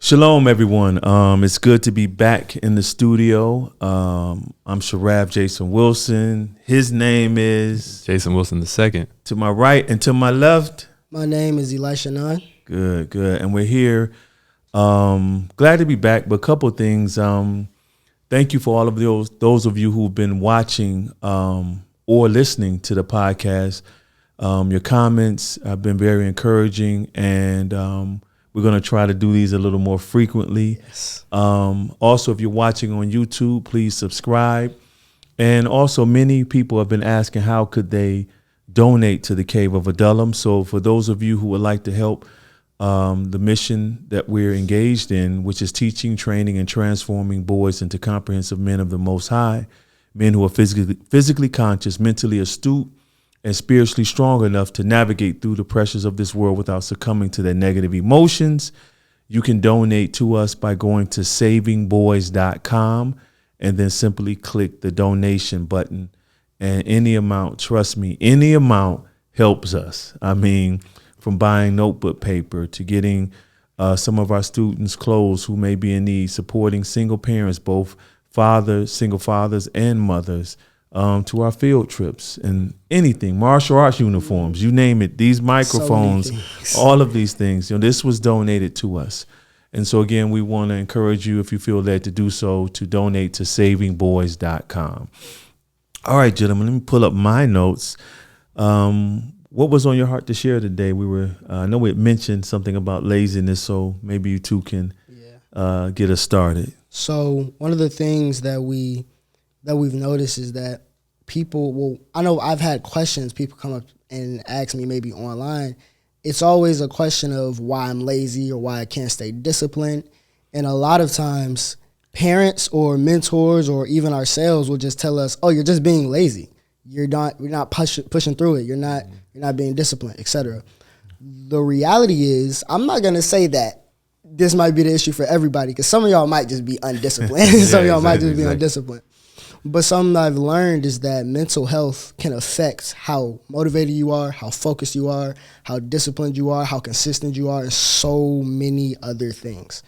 Shalom, everyone. It's good to be back in the studio. I'm Sharaf Jason Wilson. His name is Jason Wilson II. To my right and to my left. My name is Elisha Nunn. Good. And we're here. Glad to be back. But a couple of things. Thank you for all of those of you who've been watching or listening to the podcast. Your comments have been very encouraging, and we're going to try to do these a little more frequently. Yes. Also, if you're watching on YouTube, please subscribe. And also, many people have been asking how could they donate to the Cave of Adullam. So for those of you who would like to help the mission that we're engaged in, which is teaching, training, and transforming boys into comprehensive men of the Most High, men who are physically conscious, mentally astute, and spiritually strong enough to navigate through the pressures of this world without succumbing to their negative emotions. You can donate to us by going to savingboys.com and then simply click the donation button. And any amount, trust me, any amount helps us. I mean, from buying notebook paper to getting some of our students clothes who may be in need, supporting single parents, both single fathers and mothers, to our field trips and anything, martial arts uniforms, you name it, these microphones, all of these things, this was donated to us. And so again, we want to encourage you, if you feel led to do so, to donate to savingboys.com. All right, gentlemen, let me pull up my notes. What was on your heart to share today? I know we had mentioned something about laziness, so maybe you two can get us started. So one of the things that we've noticed is that people, I know I've had questions, people come up and ask me maybe online. It's always a question of why I'm lazy or why I can't stay disciplined. And a lot of times parents or mentors or even ourselves will just tell us, oh, you're just being lazy. You're not pushing through it. You're not being disciplined, etc. The reality is, I'm not going to say that this might be the issue for everybody, because some of y'all might just be undisciplined. Some of y'all might just be undisciplined. But something I've learned is that mental health can affect how motivated you are, how focused you are, how disciplined you are, how consistent you are, and so many other things.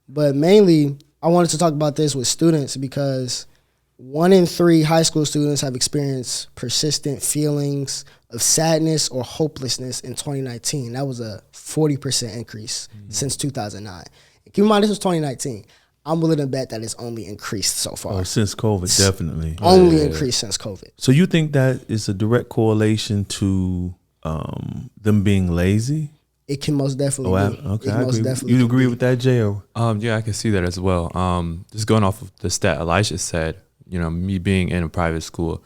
But mainly, I wanted to talk about this with students because 1 in 3 high school students have experienced persistent feelings of sadness or hopelessness in 2019. That was a 40% increase since 2009. Keep in mind, this was 2019. I'm willing to bet that it's only increased so far. Oh, since COVID, definitely. Only increased since COVID. So you think that is a direct correlation to them being lazy? It can most definitely be. Okay, I agree. You agree with that, Jay? Yeah, I can see that as well. Just going off of the stat Elisha said, me being in a private school,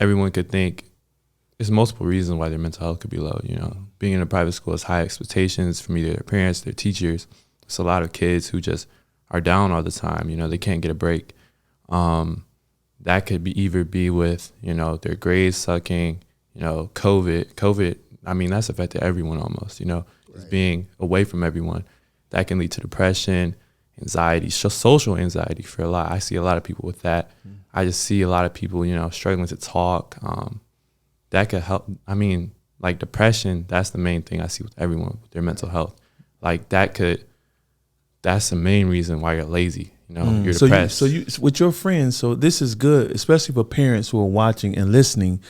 everyone could think there's multiple reasons why their mental health could be low. Being in a private school is high expectations from either their parents, their teachers. It's a lot of kids who just are down all the time. They can't get a break. That could either be with, their grades sucking, COVID. I mean, that's affected everyone almost, just being away from everyone. That can lead to depression, anxiety, social anxiety for a lot. I see a lot of people with that. I just see a lot of people, struggling to talk. That could help. I mean, like depression, that's the main thing I see with everyone with their mental health. Like that's the main reason why you're lazy. You're depressed. So you with your friends, so this is good, especially for parents who are watching and listening,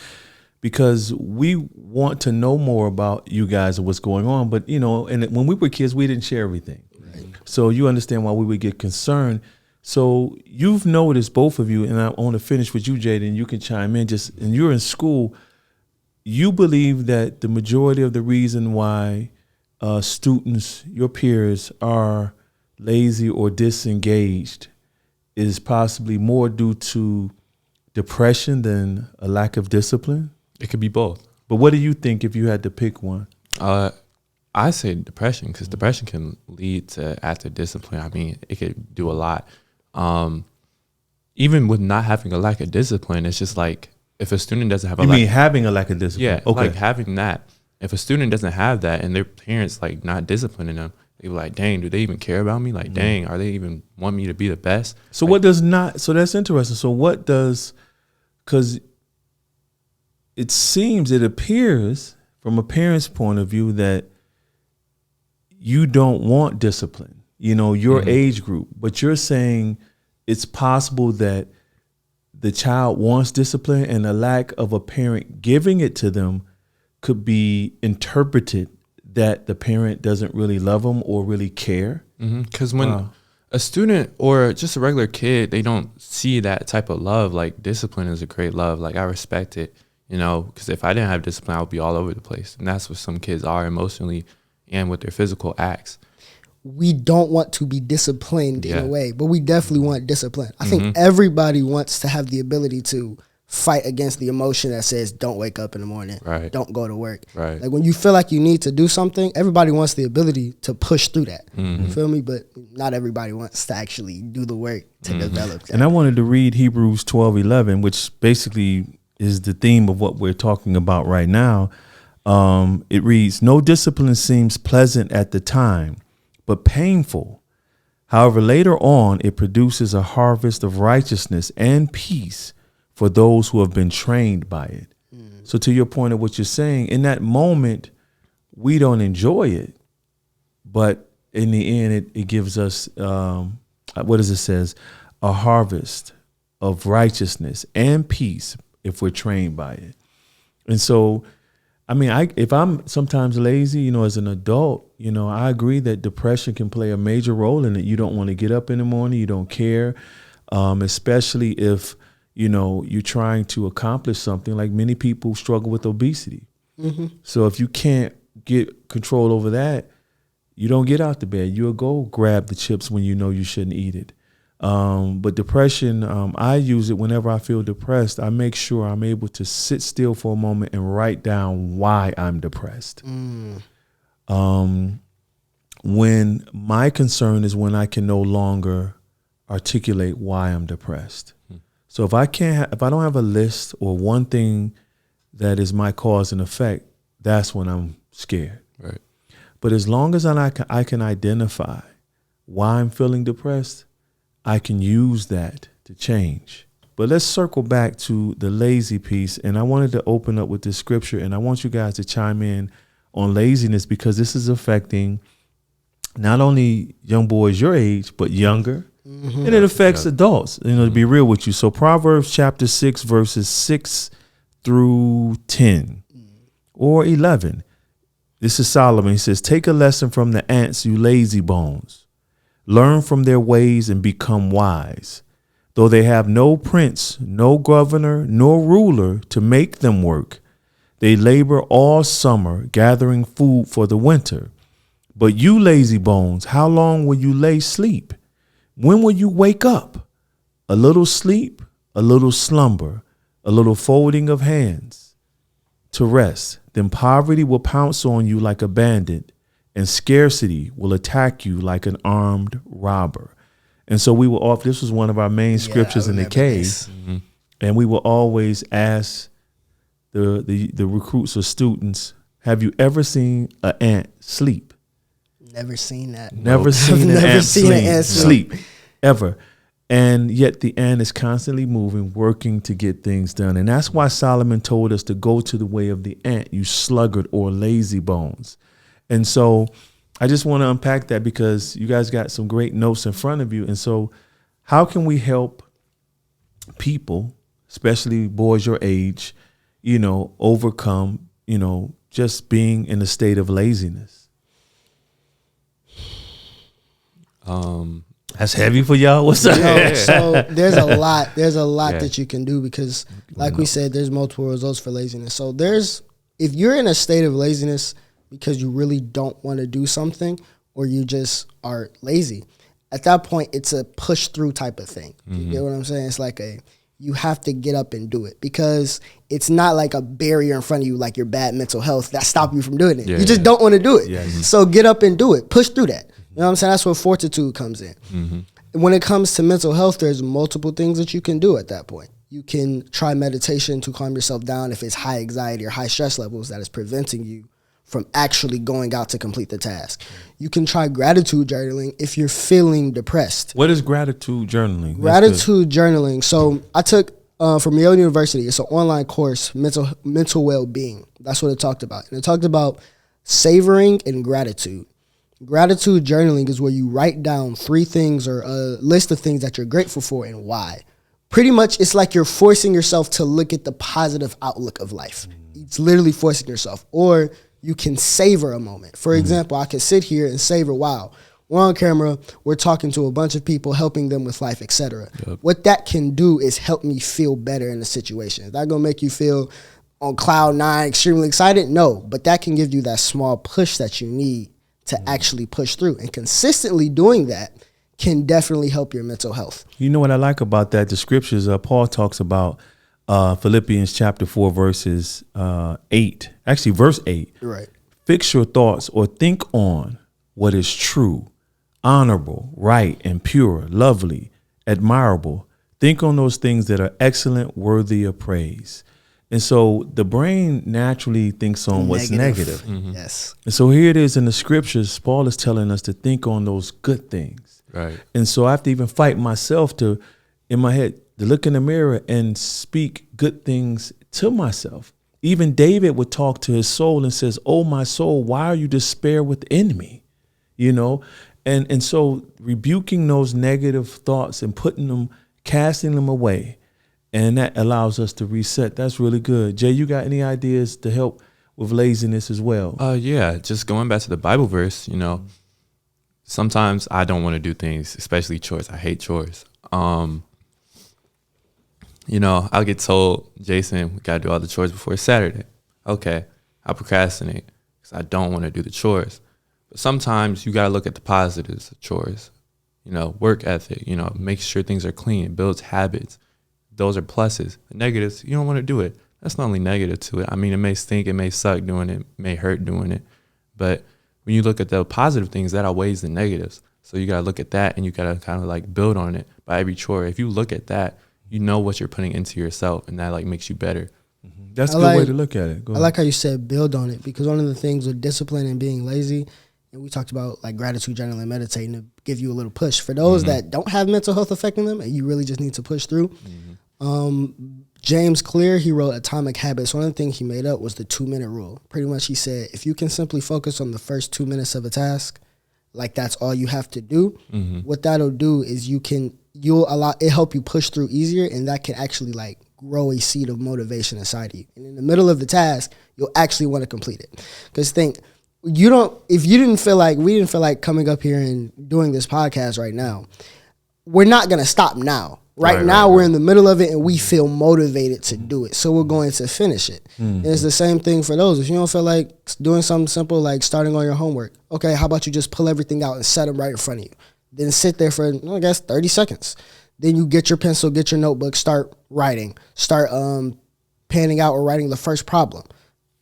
because we want to know more about you guys and what's going on. But, and when we were kids, we didn't share everything. Right. So you understand why we would get concerned. So you've noticed, both of you, and I want to finish with you, Jaden, you can chime in, and you're in school, you believe that the majority of the reason why students, your peers, are lazy or disengaged is possibly more due to depression than a lack of discipline? It could be both. But what do you think if you had to pick one? I say depression, because depression can lead to active discipline. I mean, it could do a lot. Even with not having a lack of discipline, it's just like if a student doesn't have having a lack of discipline? Yeah, okay. Like having that. If a student doesn't have that and their parents not disciplining them, they be like, dang, do they even care about me? Like, dang, are they even want me to be the best? So so that's interesting. So what does, because it appears from a parent's point of view that you don't want discipline. your age group. But you're saying it's possible that the child wants discipline and the lack of a parent giving it to them could be interpreted that the parent doesn't really love them or really care. Because when a student or just a regular kid, they don't see that type of love. Like, discipline is a great love. Like, I respect it, because if I didn't have discipline, I would be all over the place. And that's what some kids are emotionally and with their physical acts. We don't want to be disciplined in a way, but we definitely want discipline. I think everybody wants to have the ability to fight against the emotion that says, don't wake up in the morning, don't go to work. Right. Like, when you feel like you need to do something, everybody wants the ability to push through that. You feel me? But not everybody wants to actually do the work to develop that. And I wanted to read Hebrews 12:11, which basically is the theme of what we're talking about right now. It reads, no discipline seems pleasant at the time, but painful. However, later on, it produces a harvest of righteousness and peace for those who have been trained by it. So to your point of what you're saying, in that moment, we don't enjoy it, but in the end, it gives us, what does it says? A harvest of righteousness and peace if we're trained by it. And so, if I'm sometimes lazy, as an adult, I agree that depression can play a major role in it. You don't want to get up in the morning. You don't care, especially if, you're trying to accomplish something. Like, many people struggle with obesity. So if you can't get control over that, you don't get out the bed. You'll go grab the chips when you know you shouldn't eat it. But depression, I use it whenever I feel depressed. I make sure I'm able to sit still for a moment and write down why I'm depressed. When my concern is when I can no longer articulate why I'm depressed. So if I don't have a list or one thing that is my cause and effect, that's when I'm scared. Right. But as long as I can identify why I'm feeling depressed, I can use that to change. But let's circle back to the lazy piece. And I wanted to open up with this scripture, and I want you guys to chime in on laziness, because this is affecting not only young boys your age, but younger. And it affects adults, to be real with you. So Proverbs chapter 6, verses 6 through 10 or 11. This is Solomon. He says, take a lesson from the ants, you lazy bones. Learn from their ways and become wise. Though they have no prince, no governor, nor ruler to make them work, they labor all summer, gathering food for the winter. But you lazy bones, how long will you lay sleep? When will you wake up? A little sleep, a little slumber, a little folding of hands to rest. Then poverty will pounce on you like a bandit, and scarcity will attack you like an armed robber. And so this was one of our main scriptures in the cave. And we will always ask the recruits or students, have you ever seen an ant sleep? Never seen that. Never seen an ant sleep, ever. And yet the ant is constantly moving, working to get things done. And that's why Solomon told us to go to the way of the ant, you sluggard or lazy bones. And so I just want to unpack that, because you guys got some great notes in front of you. And so how can we help people, especially boys your age, overcome, just being in a state of laziness? That's heavy for y'all. What's up? So there's a lot that you can do, because like we said, there's multiple results for laziness. So if you're in a state of laziness because you really don't want to do something, or you just are lazy, at that point, it's a push through type of thing. You get what I'm saying? It's like you have to get up and do it, because it's not like a barrier in front of you, like your bad mental health that stop you from doing it. You just don't want to do it. So get up and do it. Push through that. You know what I'm saying? That's where fortitude comes in. When it comes to mental health, there's multiple things that you can do at that point. You can try meditation to calm yourself down if it's high anxiety or high stress levels that is preventing you from actually going out to complete the task. You can try gratitude journaling if you're feeling depressed. What is gratitude journaling? Gratitude journaling. So I took from Yale University, it's an online course, mental well-being. That's what it talked about. And it talked about savoring and gratitude. Gratitude journaling is where you write down 3 things or a list of things that you're grateful for and why. Pretty much, it's like you're forcing yourself to look at the positive outlook of life. It's literally forcing yourself. Or you can savor a moment. For example, I could sit here and savor, wow, we're on camera, we're talking to a bunch of people, helping them with life, etc. Yep. What that can do is help me feel better in the situation. Is that going to make you feel on cloud 9, extremely excited? No, but that can give you that small push that you need to actually push through. And consistently doing that can definitely help your mental health. You know what I like about that? The scriptures, Paul talks about Philippians chapter 4, verses 8. Actually, verse 8. Right. Fix your thoughts or think on what is true, honorable, right, and pure, lovely, admirable. Think on those things that are excellent, worthy of praise. And so the brain naturally thinks on what's negative. Yes. And so here it is in the scriptures, Paul is telling us to think on those good things. Right. And so I have to even fight myself to, in my head, to look in the mirror and speak good things to myself. Even David would talk to his soul and says, "Oh, my soul, why are you despair within me?" You know? And so rebuking those negative thoughts and casting them away, and that allows us to reset. That's really good. Jay, you got any ideas to help with laziness as well? Yeah, just going back to the Bible verse, sometimes I don't want to do things, especially chores. I hate chores. I'll get told, Jason, we got to do all the chores before Saturday. Okay, I procrastinate because I don't want to do the chores. But sometimes you got to look at the positives of chores. Work ethic, make sure things are clean. It builds habits. Those are pluses. The negatives, you don't want to do it. That's not only negative to it. I mean, it may stink, it may suck doing it, may hurt doing it. But when you look at the positive things, that outweighs the negatives. So you got to look at that and you got to kind of like build on it by every chore. If you look at that, you know what you're putting into yourself, and that like makes you better. That's a good way to look at it. I like how you said build on it, because one of the things with discipline and being lazy, and we talked about like gratitude journaling and meditating to give you a little push. For those that don't have mental health affecting them and you really just need to push through, James Clear, he wrote Atomic Habits. One of the things he made up was the 2-minute rule. Pretty much he said, if you can simply focus on the first 2 minutes of a task, like that's all you have to do, what that'll do is it help you push through easier, and that can actually like grow a seed of motivation inside of you. And in the middle of the task, you'll actually want to complete it. Because we didn't feel like coming up here and doing this podcast right now, we're not going to stop now. Right now, we're in the middle of it, and we feel motivated to do it. So we're going to finish it. And it's the same thing for those. If you don't feel like doing something simple like starting on your homework, okay, how about you just pull everything out and set them right in front of you? Then sit there for, 30 seconds. Then you get your pencil, get your notebook, start writing. Start panning out or writing the first problem.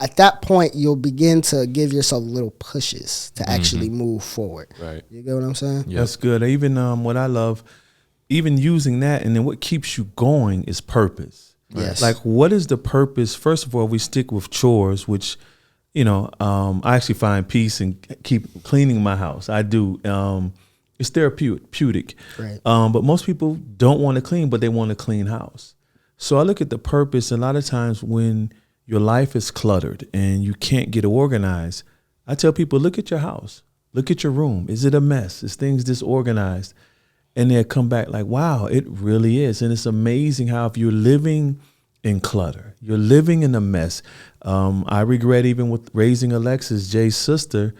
At that point, you'll begin to give yourself little pushes to actually move forward. Right. You get what I'm saying? Yep. That's good. Even what I love, even using that, and then what keeps you going is purpose. Yes. Like, what is the purpose? First of all, we stick with chores, which, I actually find peace and keep cleaning my house. I do. It's therapeutic. Right. But most people don't want to clean, but they want a clean house. So I look at the purpose. A lot of times when your life is cluttered and you can't get organized, I tell people, look at your house. Look at your room. Is it a mess? Is things disorganized? And they'll come back like, wow, it really is. And it's amazing how if you're living in clutter, you're living in a mess. I regret even with raising Alexis, Jay's sister,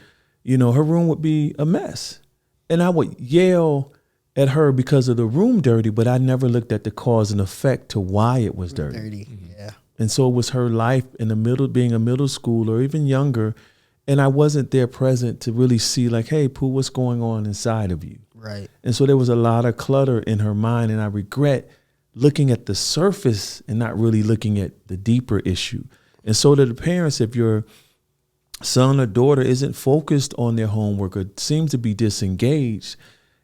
her room would be a mess. And I would yell at her because of the room dirty, but I never looked at the cause and effect to why it was dirty. Yeah. And so it was her life in the middle, being a middle schooler or even younger. And I wasn't there present to really see like, hey, Pooh, what's going on inside of you? Right. And so there was a lot of clutter in her mind. And I regret looking at the surface and not really looking at the deeper issue. And so to the parents, if your son or daughter isn't focused on their homework or seems to be disengaged,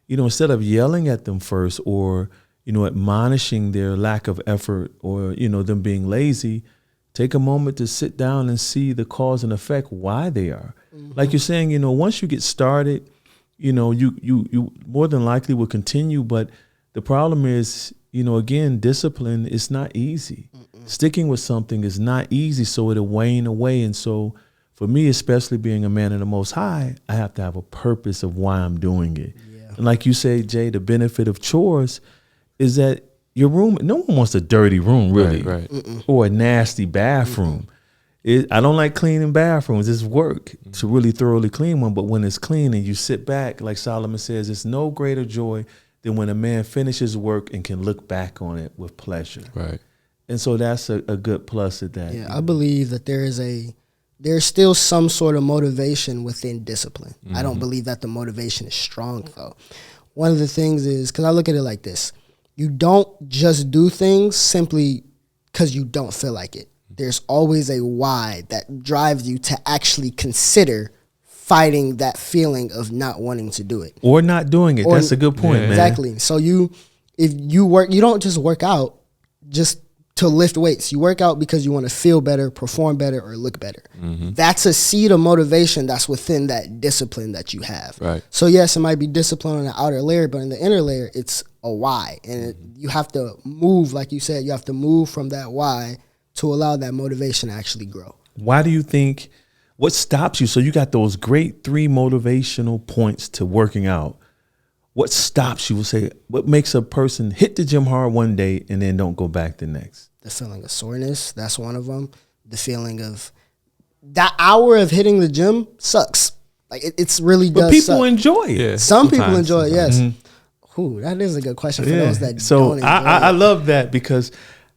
instead of yelling at them first or, admonishing their lack of effort or, them being lazy, take a moment to sit down and see the cause and effect, why they are. Like you're saying, once you get started, you more than likely will continue. But the problem is, again, discipline is not easy. Sticking with something is not easy, so it'll wane away. And so for me, especially being a man of the Most High, I have to have a purpose of why I'm doing it. Yeah. And like you say, Jay, the benefit of chores is that your room, no one wants a dirty room, really, Right. or a nasty bathroom. I don't like cleaning bathrooms. It's work to really thoroughly clean one. But when it's clean and you sit back, like Solomon says, it's no greater joy than when a man finishes work and can look back on it with pleasure. Right. And so that's a good plus at that. Yeah, I believe that there's still some sort of motivation within discipline. I don't believe that the motivation is strong, though. One of the things is, because I look at it like this, you don't just do things simply because you don't feel like it. There's always a why that drives you to actually consider fighting that feeling of not wanting to do it. Or not doing it. That's a good point, man. Exactly. So if you work, you don't just work out just to lift weights. You work out because you want to feel better, perform better, or look better. That's a seed of motivation that's within that discipline that you have. Right. So yes, it might be discipline on the outer layer, but in the inner layer, it's a why. And you have to move, like you said, you have to move from that why to allow that motivation to actually grow. Why do you think, what stops you? So you got those great 3 motivational points to working out. What stops you? We'll say, what makes a person hit the gym hard one day and then don't go back the next? The feeling of soreness, that's one of them. The feeling of that hour of hitting the gym sucks. Like it's really does. But people suck. enjoy it. Yeah. Some people enjoy it, yes. Mm-hmm. Ooh, that is a good question for those that so don't enjoy I it. love that because,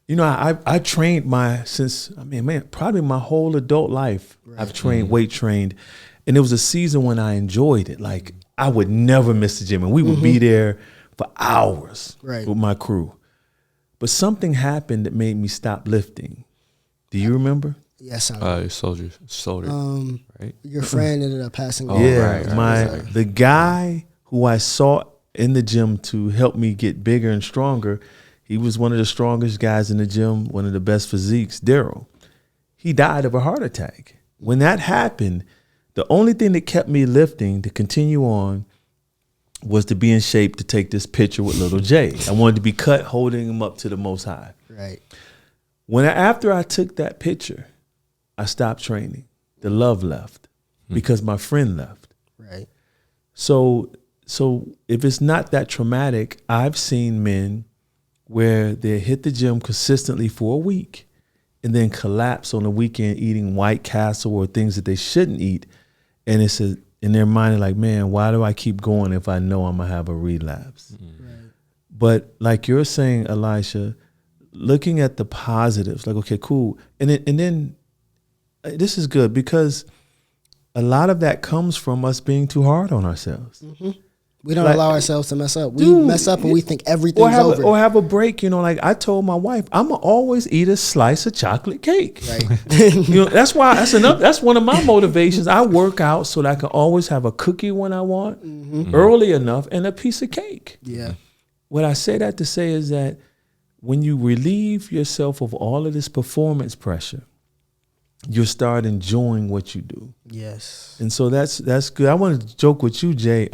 I trained probably my whole adult life. Right. I've trained, weight trained. And it was a season when I enjoyed it. Like I would never miss the gym. And we would be there for hours with my crew. But something happened that made me stop lifting. Do you remember? Yes, Shoulder. Right. Your friend ended up passing away. Yeah, the guy who I sought in the gym to help me get bigger and stronger, he was one of the strongest guys in the gym, one of the best physiques, Daryl. He died of a heart attack. When that happened, the only thing that kept me lifting to continue on was to be in shape to take this picture with little Jay. I wanted to be cut holding him up to the Most High. Right. After I took that picture, I stopped training. The love left because my friend left. Right. So if it's not that traumatic, I've seen men where they hit the gym consistently for a week and then collapse on the weekend eating White Castle or things that they shouldn't eat. And it's in their mind, like, man, why do I keep going if I know I'm going to have a relapse? Right. But like you're saying, Elisha, looking at the positives, like, okay, cool. And then this is good because a lot of that comes from us being too hard on ourselves. We don't allow ourselves to mess up. We mess up and we think everything's over. Or have a break, like I told my wife, I'm going to always eat a slice of chocolate cake. Right. That's one of my motivations. I work out so that I can always have a cookie when I want, early enough, and a piece of cake. Yeah. What I say that to say is that when you relieve yourself of all of this performance pressure, you start enjoying what you do. Yes. And so that's good. I wanted to joke with you, Jay.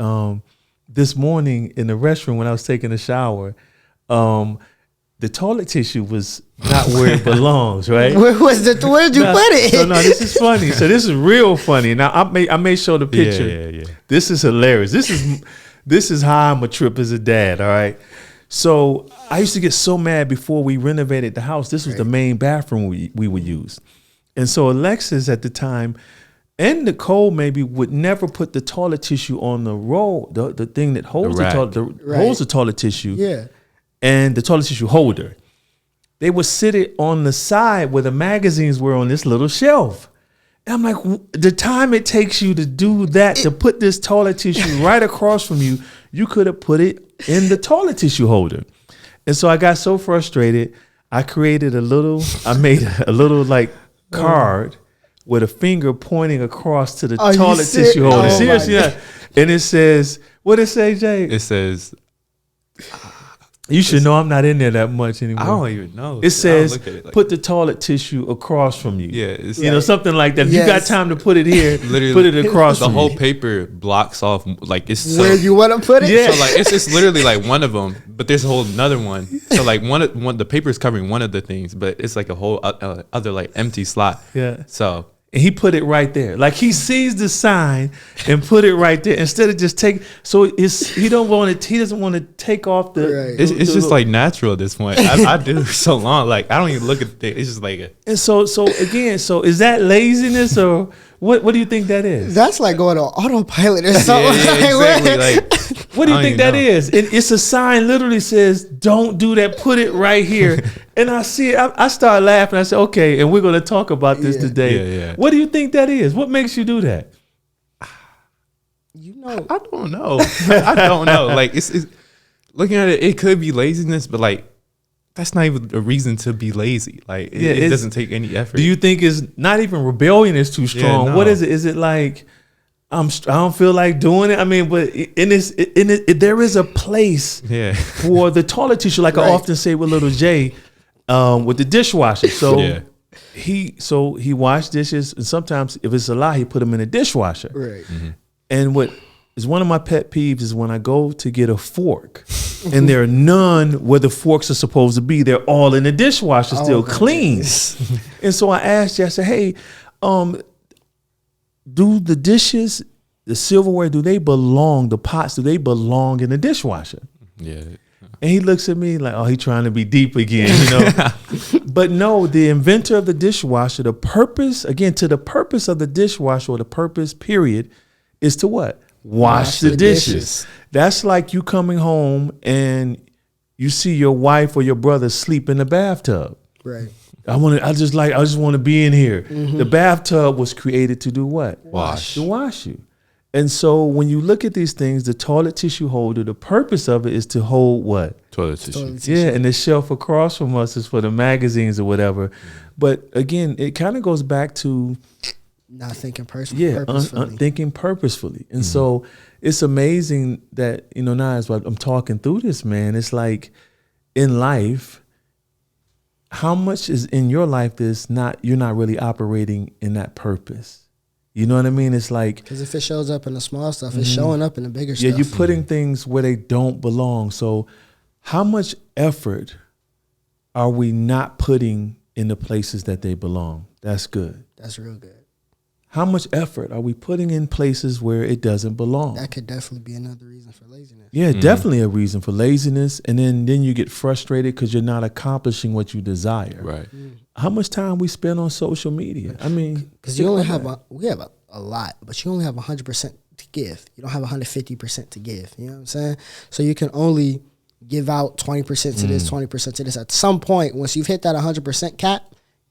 This morning in the restroom when I was taking a shower, the toilet tissue was not where it belongs, right? Where did you put it? So no, this is funny. So this is real funny. Now I may show the picture. Yeah. This is hilarious. This is how I'm a trip as a dad. All right. So I used to get so mad before we renovated the house. This was the main bathroom we would use. And so Alexis at the time and Nicole maybe would never put the toilet tissue on the roll, the thing that holds holds the toilet tissue. Yeah. And the toilet tissue holder. They would sit it on the side where the magazines were on this little shelf. And I'm like, the time it takes you to do that, to put this toilet tissue right across from you, you could have put it in the toilet tissue holder. And so I got so frustrated, I made a little like card with a finger pointing across to the toilet tissue holder. Seriously, yeah. And it says, what did it say, Jay? It says, you should know I'm not in there that much anymore. I don't even know. It says, put the toilet tissue across from you. Yeah. It's something like that. If you got time to put it here, literally, put it across from you. The whole paper blocks off, like it's where you want to put it? Yeah. So like, it's literally like one of them, but there's a whole another one. So like one the paper is covering one of the things, but it's like a whole other like empty slot. Yeah. So And he put it right there. Like he sees the sign and put it right there instead of just take. So he doesn't want to take off the. Right. It's just like natural at this point. I do it so long. Like I don't even look at the thing. It's just like. And so again, is that laziness or what do you think that is? That's like going on autopilot or something. Yeah, exactly. Like, What do you think that is? It's a sign literally says, don't do that. Put it right here. And I see it. I start laughing. I said, okay, and we're going to talk about this today. Yeah. What do you think that is? What makes you do that? You know, I don't know. I don't know. Like it's looking at it, it could be laziness, but like that's not even a reason to be lazy. Like it doesn't take any effort. Do you think it's not even rebellion is too strong? no. What is it? Is it like I don't feel like doing it? I mean, but there is a place for the toilet tissue, like I often say with little Jay, with the dishwasher. So he washed dishes, and sometimes if it's a lot, he put them in a dishwasher. right. Mm-hmm. And what is one of my pet peeves is when I go to get a fork and there are none where the forks are supposed to be. They're all in the dishwasher, still clean. And so I asked you, I said, hey, do the dishes, the silverware, the pots, do they belong in the dishwasher? Yeah. And he looks at me like, oh, he trying to be deep again, you know? But no, the inventor of the dishwasher, the purpose of the dishwasher, or the purpose, period, is to what? Wash the dishes. That's like you coming home and you see your wife or your brother sleep in the bathtub. Right. I just want to be in here. Mm-hmm. The bathtub was created to do what? Wash. To wash you. And so when you look at these things, the toilet tissue holder, the purpose of it is to hold what? Toilet tissue. Yeah, and the shelf across from us is for the magazines or whatever. But again, it kind of goes back to not thinking purposefully. Thinking purposefully. And so it's amazing that, now as I'm talking through this, man, it's like in life, how much is in your life you're not really operating in that purpose. You know what I mean? It's like, because if it shows up in the small stuff, it's showing up in the bigger stuff. Yeah, you're putting things where they don't belong. So how much effort are we not putting in the places that they belong? That's good. That's real good. How much effort are we putting in places where it doesn't belong? That could definitely be another reason for laziness. Yeah, definitely a reason for laziness. And then you get frustrated because you're not accomplishing what you desire. Right. How much time we spend on social media? I mean, because you only have we have a lot, but you only have 100% to give. You don't have 150% to give. You know what I'm saying? So you can only give out 20% to this, 20% to this. At some point, once you've hit that 100% cap,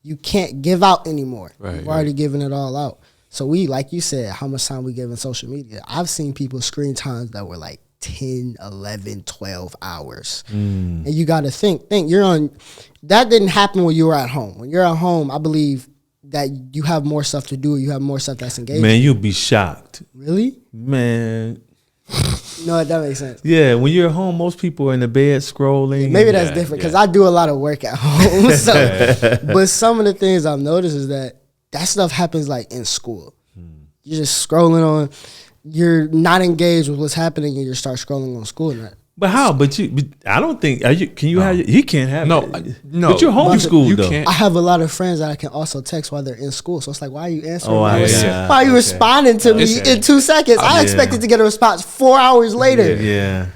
you can't give out anymore. Right, You've already given it all out. So we, like you said, how much time we give in social media. I've seen people's screen times that were like 10, 11, 12 hours. And you got to think you're on, that didn't happen when you were at home. When you're at home, I believe that you have more stuff to do. You have more stuff that's engaging. Man, you'd be shocked. Really? Man. No, that makes sense. Yeah, when you're at home, most people are in the bed scrolling. Maybe that's different because I do a lot of work at home. So, but some of the things I've noticed is that stuff happens like in school. You're just scrolling on. You're not engaged with what's happening, and you start scrolling on school. But how? But I don't think. Can you have? He can't have. No. But you're homeschooled though. Can't. I have a lot of friends that I can also text while they're in school. So it's like, why are you answering? Yeah. Why are you responding to me in 2 seconds? I expected to get a response 4 hours later. Yeah.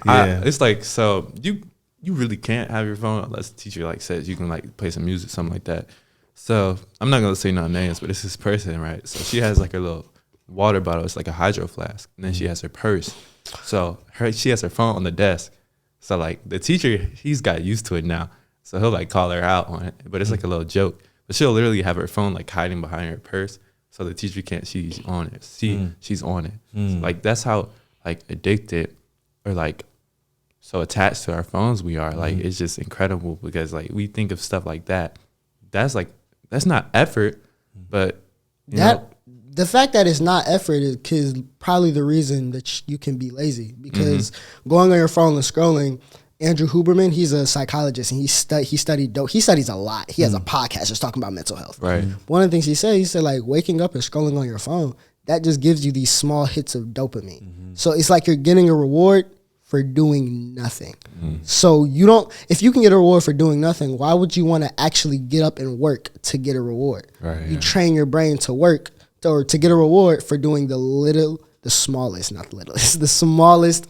It's like, so you really can't have your phone unless the teacher like says you can like play some music, something like that. So I'm not gonna say no names, but it's this person, right? So she has like her little water bottle. It's like a hydro flask, and then she has her purse. So she has her phone on the desk. So like the teacher, he's got used to it now. So he'll like call her out on it, but it's like a little joke. But she'll literally have her phone like hiding behind her purse, so the teacher can't see she's on it. She's on it. So, like that's how like addicted or like so attached to our phones we are. Like it's just incredible because like we think of stuff like that. That's not effort, but you know. The fact that it's not effort is probably the reason that you can be lazy. Because going on your phone and scrolling, Andrew Huberman, he's a psychologist and he studies a lot. He has a podcast just talking about mental health. Right. One of the things he said like waking up and scrolling on your phone, that just gives you these small hits of dopamine. So it's like you're getting a reward for doing nothing. So if you can get a reward for doing nothing, why would you want to actually get up and work to get a reward? Right. You train your brain to work or to get a reward for doing the smallest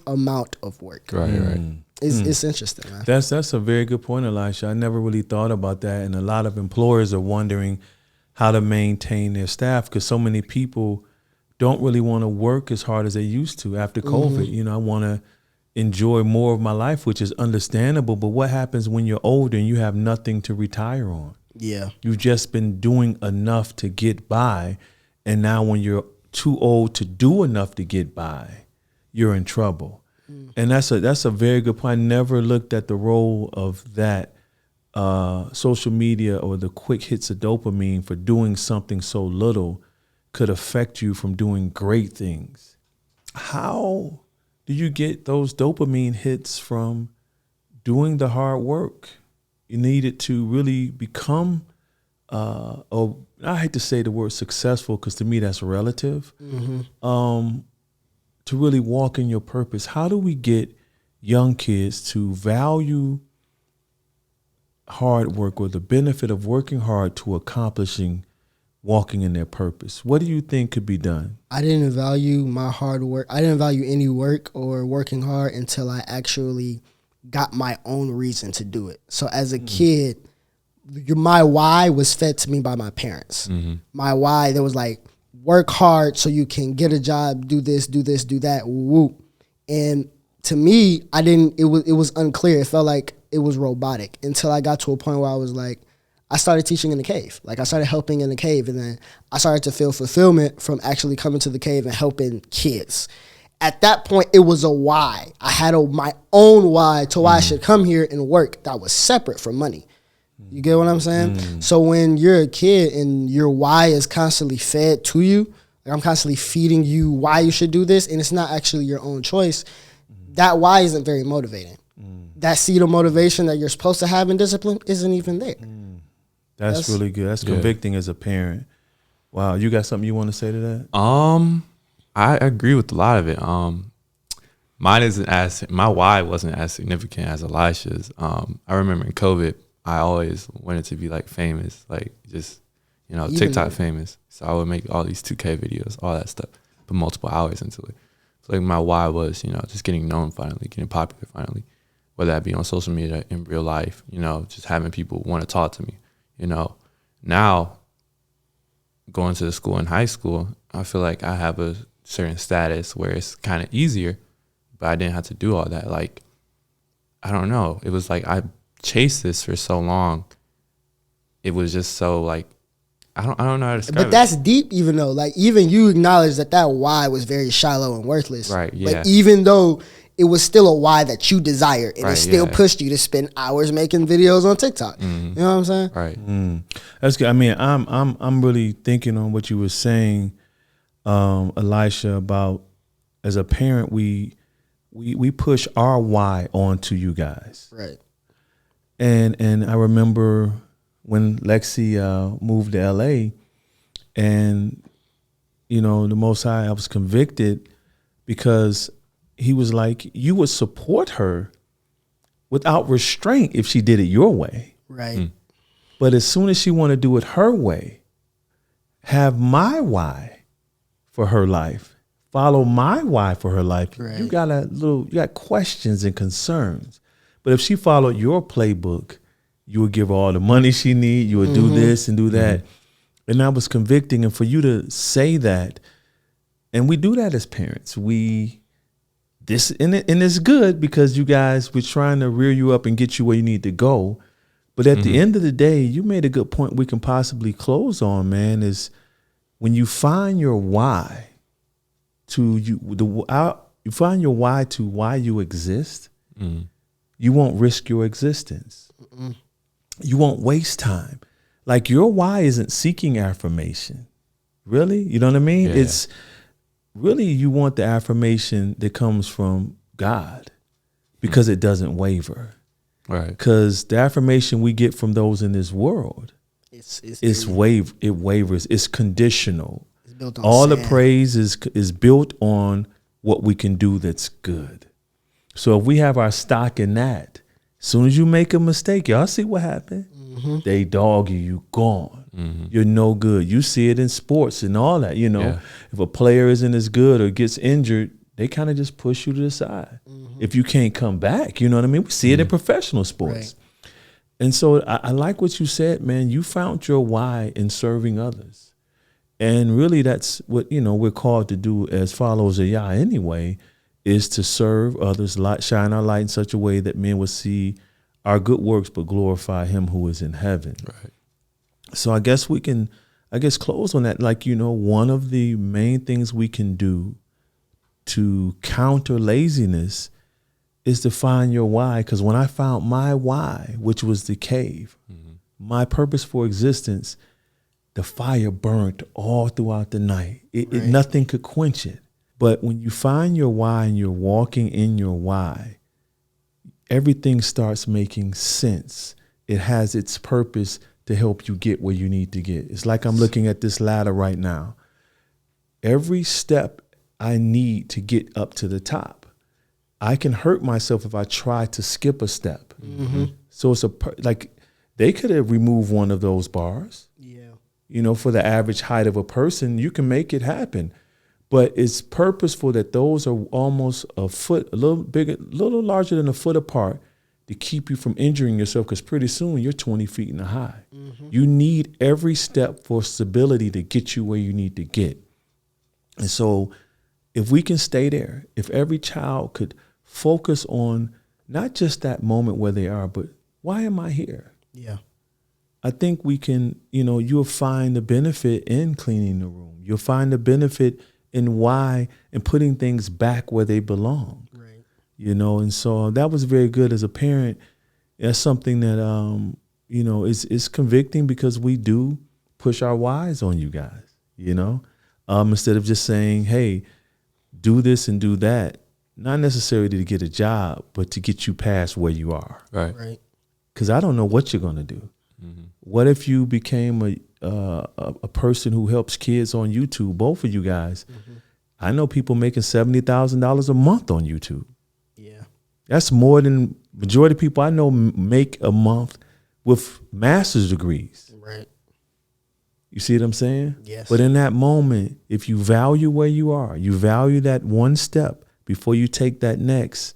amount of work. Right. It's interesting, man. That's a very good point, Elisha. I never really thought about that, and a lot of employers are wondering how to maintain their staff because so many people don't really want to work as hard as they used to after COVID. You know, I want to enjoy more of my life, which is understandable. But what happens when you're older and you have nothing to retire on? Yeah. You've just been doing enough to get by, and now when you're too old to do enough to get by, you're in trouble. And that's a very good point. I never looked at the role of that social media or the quick hits of dopamine for doing something so little could affect you from doing great things. How do you get those dopamine hits from doing the hard work you needed to really become, or I hate to say the word successful because to me that's relative, to really walk in your purpose? How do we get young kids to value hard work or the benefit of working hard to accomplishing walking in their purpose? What do you think could be done? I didn't value my hard work. I didn't value any work or working hard until I actually got my own reason to do it. So as a kid, my why was fed to me by my parents. My why, there was like, work hard so you can get a job, do this, do that, whoop. And to me, it was unclear. It felt like it was robotic until I got to a point where I was like, I started teaching in the cave. Like I started helping in the cave, and then I started to feel fulfillment from actually coming to the cave and helping kids. At that point, it was a why. I had my own why to why I should come here and work that was separate from money. You get what I'm saying? So when you're a kid and your why is constantly fed to you, like I'm constantly feeding you why you should do this, and it's not actually your own choice, that why isn't very motivating. That seed of motivation that you're supposed to have in discipline isn't even there. That's really good. That's convicting as a parent. Wow, you got something you want to say to that? I agree with a lot of it. My why wasn't as significant as Elisha's. I remember in COVID, I always wanted to be like famous, like just, TikTok famous. So I would make all these 2K videos, all that stuff, put multiple hours into it. So like my why was, just getting known finally, getting popular finally, whether that be on social media, in real life, just having people want to talk to me, Now, going to the school in high school, I feel like I have a certain status where it's kind of easier, but I didn't have to do all that. Like, I don't know. It was like I chased this for so long. It was just so like, I don't know how to describe it. But that's deep, even though, like, even you acknowledge that why was very shallow and worthless. Right, yeah. But even though it was still a why that you desired, and it still pushed you to spend hours making videos on TikTok. You know what I'm saying? Right. That's good. I mean, I'm really thinking on what you were saying, Elisha, about as a parent, we push our why onto you guys. Right. And I remember when Lexi moved to LA, and the Most High, I was convicted because he was like, you would support her without restraint if she did it your way. Right. But as soon as she want to do it her way, have my why for her life, follow my why for her life. Right. You got questions and concerns. But if she followed your playbook, you would give her all the money she need. You would do this and do that. And that was convicting. And for you to say that, and we do that as parents, and it's good because you guys, we're trying to rear you up and get you where you need to go. But at the end of the day, you made a good point we can possibly close on, man, is when you find your why you find your why to why you exist, you won't risk your existence. You won't waste time. Like your why isn't seeking affirmation. Really? You know what I mean? Yeah. It's really, you want the affirmation that comes from God because it doesn't waver. Right. Because the affirmation we get from those in this world, it wavers. It's conditional. It's built on all sand. The praise is built on what we can do that's good. So if we have our stock in that, as soon as you make a mistake, y'all see what happened? They dog you, gone. you're no good. You see it in sports and all that, you know. Yeah. If a player isn't as good or gets injured, they kind of just push you to the side. If you can't come back, you know what I mean? We see it in professional sports. Right. And so I like what you said, man. You found your why in serving others. And really that's what, you know, we're called to do as followers of Yah anyway, is to serve others, shine our light in such a way that men will see our good works but glorify him who is in heaven. Right. So I guess we can, close on that. Like, you know, one of the main things we can do to counter laziness is to find your why. Because when I found my why, which was the cave, my purpose for existence, the fire burnt all throughout the night. Nothing could quench it. But when you find your why and you're walking in your why, everything starts making sense. It has its purpose to help you get where you need to get. It's like I'm looking at this ladder right now. Every step I need to get up to the top, I can hurt myself if I try to skip a step. So it's like they could have removed one of those bars. Yeah. You know, for the average height of a person, you can make it happen. But it's purposeful that those are almost a foot, a little bigger, a little larger than a foot apart to keep you from injuring yourself, because pretty soon you're 20 feet in the high. You need every step for stability to get you where you need to get. And so if we can stay there, if every child could focus on not just that moment where they are, but why am I here? Yeah. I think we can, you know, you'll find the benefit in cleaning the room. You'll find the benefit in why and putting things back where they belong. Right. You know, and so that was very good as a parent. That's something that, you know, is convicting, because we do push our whys on you guys, you know, instead of just saying, hey, do this and do that, not necessarily to get a job, but to get you past where you are. Right. Right. Because I don't know what you're going to do. What if you became a person who helps kids on YouTube, both of you guys? I know people making $70,000 a month on YouTube. Yeah. That's more than majority of people I know make a month with master's degrees. Right. You see what I'm saying? Yes. But in that moment, if you value where you are, you value that one step before you take that next,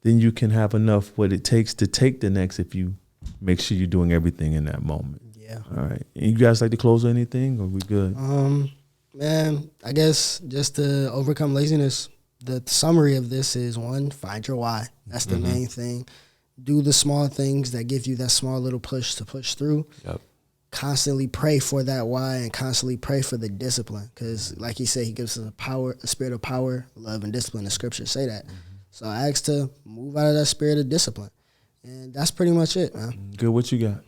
then you can have enough what it takes to take the next if you make sure you're doing everything in that moment. Yeah. All right. And you guys like to close or anything, or we good? Man, I guess just to overcome laziness, the summary of this is, one, find your why. That's the main thing. Do the small things that give you that small little push to push through. Yep. Constantly pray for that why, and constantly pray for the discipline. Because like he said, he gives us a spirit of power, love, and discipline. The scriptures say that. So I ask to move out of that spirit of discipline. And that's pretty much it, man. Good. What you got?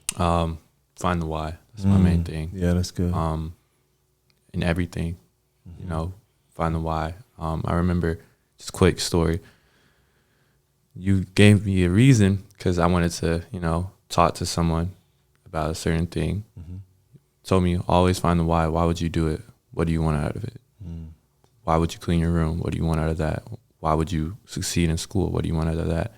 Find the why. That's my main thing. Yeah, that's good. In everything, you know, find the why. I remember, just quick story. You gave me a reason because I wanted to, you know, talk to someone about a certain thing. Told me, always find the why. Why would you do it? What do you want out of it? Why would you clean your room? What do you want out of that? Why would you succeed in school? What do you want out of that?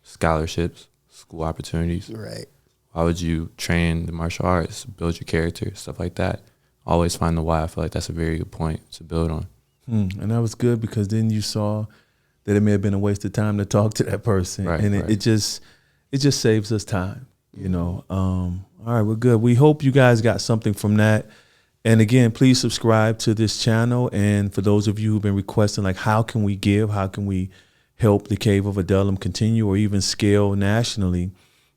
Scholarships, school opportunities. Right. Why would you train the martial arts, build your character, stuff like that? Always find the why. I feel like that's a very good point to build on. And that was good, because then you saw that it may have been a waste of time to talk to that person. Right, and it just saves us time, you know. All right, we're good. We hope you guys got something from that. And again, please subscribe to this channel. And for those of you who've been requesting, like, how can we give? How can we help the Cave of Adullam continue or even scale nationally?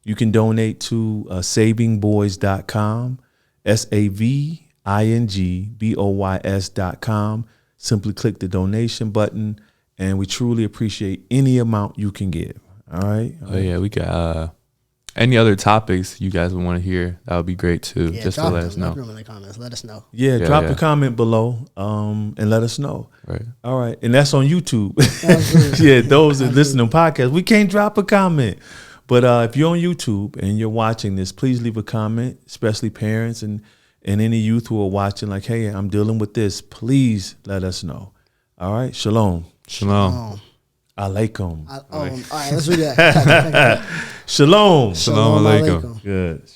You can donate to savingboys.com, savingboys.com. Simply click the donation button, and we truly appreciate any amount you can give. All right? Oh, yeah, we got any other topics you guys would want to hear, that would be great too. Yeah, just to let us know. Drop them in the comments. Let us know. Yeah, drop a comment below and let us know. Right. All right. And that's on YouTube. Yeah, those that listen to podcasts, we can't drop a comment. But if you're on YouTube and you're watching this, please leave a comment, especially parents and any youth who are watching, like, hey, I'm dealing with this. Please let us know. All right. Shalom. Shalom. Alaikum. All right, let's read that. Shalom. Shalom alaikum. Good.